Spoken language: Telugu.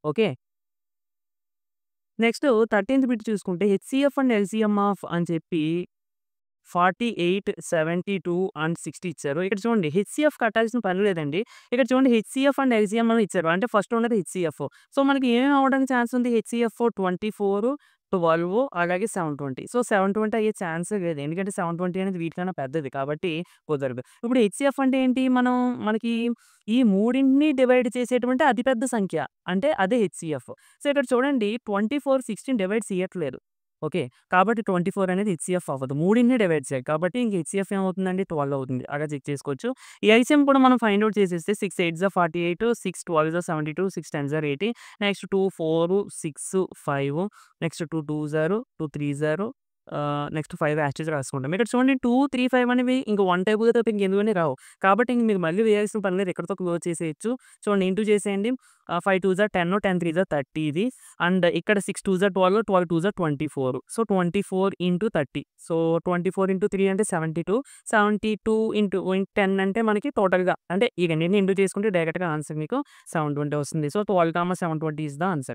ఓకే. నెక్స్ట్ 13థ్ బిట్ చూసుకుంటే హెచ్‌సీఎఫ్ అండ్ ఎల్‌సీఎం ఆఫ్ అని చెప్పి 48, 72 అండ్ 60 ఇచ్చారు. ఇక్కడ చూడండి హెచ్‌సీఎఫ్ కట్టాల్సిన పని లేదండి. ఇక్కడ చూడండి హెచ్‌సీఎఫ్ అండ్ ఎల్‌సీఎం అని ఇచ్చారు. అంటే ఫస్ట్ ఉన్నది హెచ్‌సీఎఫ్. సో, మనకి ఏమేమి అవ్వడానికి ఛాన్స్ ఉంది హెచ్‌సీఎఫ్ 24, 12 అలాగే 720. సో, 720 అయ్యే ఛాన్సే లేదు. ఎందుకంటే 720 అనేది వీటికన్నా పెద్దది కాబట్టి కుదరదు. ఇప్పుడు హెచ్‌సీఎఫ్ అంటే ఏంటి? మనకి ఈ మూడింటిని డివైడ్ చేసేటువంటి అతి పెద్ద సంఖ్య. అంటే అదే హెచ్‌సీఎఫ్. సో, ఇక్కడ చూడండి 24, 16 డివైడ్ చేయట్లేదు. ఓకే. కాబట్టి 24 అనేది హెచ్‌సీఎఫ్ అవ్వదు. మూడింటిని డివైడ్ చేయాలి. కాబట్టి ఇంక హెచ్‌సీఎఫ్ ఏమవుతుందండి 12 అవుతుంది. అలా చెక్ చేసుకోవచ్చు. ఈ ఎల్‌సీఎం కూడా మనం ఫైండ్ ఔట్ చేసేస్తే 6 8 జా 48, 6 12 జా 72, 6 10 జా 80, నెక్స్ట్ 2 4 6 5, నెక్స్ట్ 2 2 జారు, 2 3 జారు, నెక్స్ట్ 5 యాస్టీస్‌గా రాసుకుంటాం. ఇక్కడ చూడండి 2, 3, 5 అనేవి ఇంక వన్ టేబుల్‌గా తప్ప ఇంకెందుకని రావు. కాబట్టి ఇంక మీరు మళ్ళీ వేయాల్సిన పని లేదు. ఇక్కడితో క్లోజ్ చేసేయొచ్చు. చూడండి ఇంటూ చేసేయండి. 5 2 జా 10, 10 3 జా 30 ఇది. అండ్ ఇక్కడ 6 2 జా 12, 12 2 జా 24. So, 24 into 30. సో, 24 ఇంటూ 3 అంటే 72. 72 ఇంటూ 10 అంటే మనకి టోటల్‌గా అంటే ఈ రెండిటిని ఇంటూ చేసుకుంటే డైరెక్ట్‌గా ఆన్సర్ మీకు 720 వస్తుంది. So, 12, 720 is the answer.